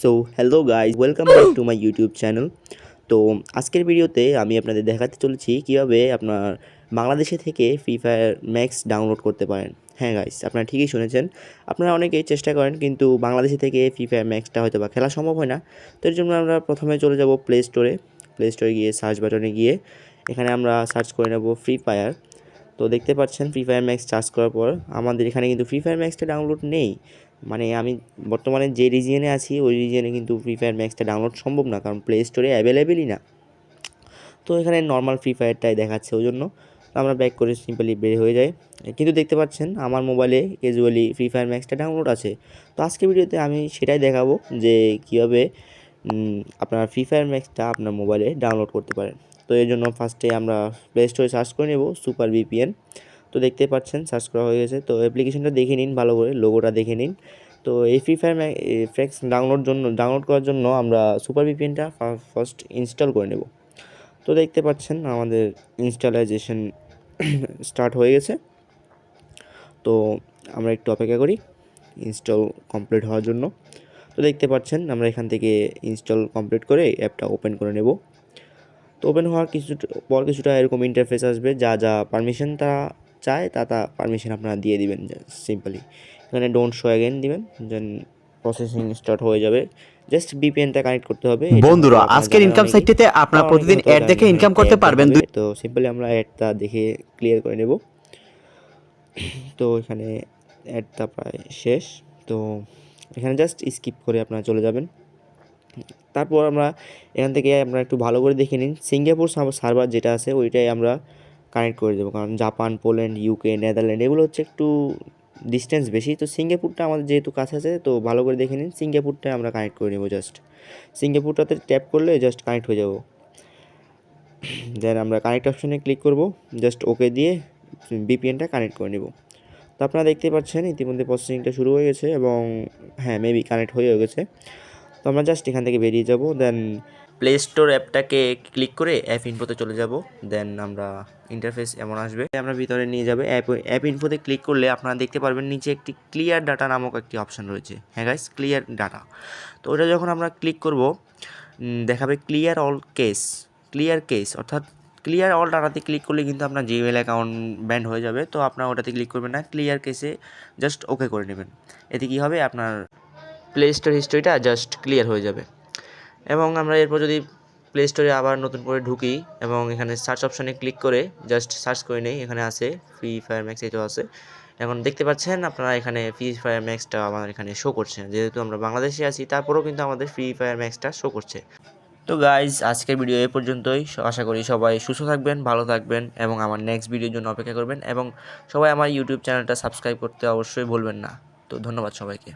So hello guys, welcome back to my YouTube channel. তো আজকের ভিডিওতে আমি আপনাদের দেখাতে চলেছি কীভাবে আপনার বাংলাদেশে থেকে ফ্রি ফায়ার ম্যাক্স ডাউনলোড করতে পারেন। হ্যাঁ গাইজ, আপনারা ঠিকই শুনেছেন। আপনারা অনেকেই চেষ্টা করেন কিন্তু বাংলাদেশে থেকে ফ্রি ফায়ার ম্যাক্সটা হয়তো বা খেলা সম্ভব হয় না। তো এর জন্য আমরা প্রথমে চলে যাব প্লে স্টোরে গিয়ে সার্চ বাটনে গিয়ে এখানে আমরা সার্চ করে নেব ফ্রি ফায়ার। তো দেখতে পাচ্ছেন ফ্রি ফায়ার ম্যাক্স সার্চ করার পর আমাদের এখানে কিন্তু ফ্রি ফায়ার ম্যাক্সটা ডাউনলোড নেই। মানে আমি বর্তমানে যে রিজিয়নে আছি ওই রিজিয়নে কিন্তু ফ্রি ফায়ার ম্যাক্সটা ডাউনলোড সম্ভব না, কারণ প্লে স্টোরে অ্যাভেলেবেলই না। তো এখানে নর্মাল ফ্রি ফায়ারটাই দেখাচ্ছে, ওই জন্য আমরা ব্যাক করে সিম্পলি বের হয়ে যাই। কিন্তু দেখতে পাচ্ছেন আমার মোবাইলে ক্যাজুয়ালি ফ্রি ফায়ার ম্যাক্সটা ডাউনলোড আছে। তো আজকের ভিডিওতে আমি সেটাই দেখাবো যে কীভাবে আপনার ফ্রি ফায়ার ম্যাক্সটা আপনার মোবাইলে ডাউনলোড করতে পারেন। তো এর জন্য ফার্স্টে আমরা প্লে স্টোরে সার্চ করে নেব সুপার ভিপিএন। তো দেখতে পাচ্ছেন সার্চ করা হয়ে গেছে। তো অ্যাপ্লিকেশনটা দেখে নিন ভালো করে, লোগোটা দেখে নিন। তো এই ফ্রি ফায়ার ম্যাক্স ডাউনলোড করার জন্য আমরা সুপার ভিপিএনটা ফার্স্ট ইনস্টল করে নেব। তো দেখতে পাচ্ছেন আমাদের ইনস্টলাইজেশন স্টার্ট হয়ে গেছে। তো আমরা একটু অপেক্ষা করি ইনস্টল কমপ্লিট হওয়ার জন্য। তো দেখতে পাচ্ছেন আমরা এখান থেকে ইনস্টল কমপ্লিট করে অ্যাপটা ওপেন করে নেব। তো ওপেন হওয়ার কিছুটা এরকম ইন্টারফেস আসবে, যা পারমিশন তারা চায় তা পারমিশন আপনারা দিয়ে দিবেন সিম্পলি। এখানে ডোন্ট শো অ্যাগেন দিবেন, দেন প্রসেসিং স্টার্ট হয়ে যাবে। জাস্ট ভিপিএনটা কানেক্ট করতে হবে। বন্ধুরা, আজকের ইনকাম সাইটটিতে আপনারা প্রতিদিন অ্যাড দেখে ইনকাম করতে পারবেন। তো সিম্পলি আমরা অ্যাডটা দেখে ক্লিয়ার করে নেব। তো এখানে অ্যাডটা প্রায় শেষ। তো এখানে জাস্ট স্কিপ করে আপনারা চলে যাবেন। তারপর আমরা এখান থেকে আমরা একটু ভালো করে দেখে নিন সিঙ্গাপুর সার্ভার যেটা আছে ওইটাই আমরা কানেক্ট করে দেবো, কারণ জাপান, পোল্যান্ড, ইউকে, নেদারল্যান্ড এগুলো হচ্ছে একটু ডিস্টেন্স বেশি। তো সিঙ্গাপুরটা আমাদের যেহেতু কাছে আছে, তো ভালো করে দেখে নিন সিঙ্গাপুরটায় আমরা কানেক্ট করে নেবো। জাস্ট সিঙ্গাপুরটাতে ট্যাপ করলে জাস্ট কানেক্ট হয়ে যাব। দেন আমরা কানেক্ট অপশানে ক্লিক করব, জাস্ট ওকে দিয়ে ভিপিএনটা কানেক্ট করে নেব। তো আপনারা দেখতে পাচ্ছেন ইতিমধ্যে প্রসেসিংটা শুরু হয়ে গেছে এবং হ্যাঁ মেবি কানেক্ট হয়ে গেছে। তো আমরা জাস্ট এখান থেকে বেরিয়ে যাব। দেন প্লে স্টোর অ্যাপটাকে ক্লিক করে অ্যাপ ইনফোতে চলে যাব। দেন আমরা ইন্টারফেস এমন আসবে, আমরা ভিতরে নিয়ে যাবে। অ্যাপ ইনফোতে ক্লিক করলে আপনারা দেখতে পারবেন নিচে একটি ক্লিয়ার ডাটা নামক একটি অপশান রয়েছে। হ্যাঁ গাইস, ক্লিয়ার ডাটা। তো ওটা যখন আমরা ক্লিক করব দেখাবে ক্লিয়ার কেস, অর্থাৎ ক্লিয়ার অল ডাটাতে ক্লিক করলে কিন্তু আপনার জিমেল অ্যাকাউন্ট ব্যান্ড হয়ে যাবে। তো আপনার ওটাতে ক্লিক করবেন না, ক্লিয়ার কেসে জাস্ট ওকে করে নেবেন। এতে কী হবে, আপনার প্লে স্টোর হিস্ট্রিটা জাস্ট ক্লিয়ার হয়ে যাবে। এবং আমরা এরপর যদি প্লে স্টোরে আবার নতুন করে ঢুকি এবং এখানে সার্চ অপশানে ক্লিক করে জাস্ট সার্চ করে নেই, এখানে আছে ফ্রি ফায়ার ম্যাক্স, এটাও আছে। এখন দেখতে পাচ্ছেন আপনারা এখানে ফ্রি ফায়ার ম্যাক্সটা আমাদের এখানে শো করছে, যেহেতু আমরা বাংলাদেশে আছি তারপরেও কিন্তু আমাদের ফ্রি ফায়ার ম্যাক্সটা শো করছে। তো গাইজ, আজকের ভিডিও এ পর্যন্তই। আশা করি সবাই সুস্থ থাকবেন, ভালো থাকবেন এবং আমার নেক্সট ভিডিওর জন্য অপেক্ষা করবেন। এবং সবাই আমার ইউটিউব চ্যানেলটা সাবস্ক্রাইব করতে অবশ্যই ভুলবেন না। তো ধন্যবাদ সবাইকে।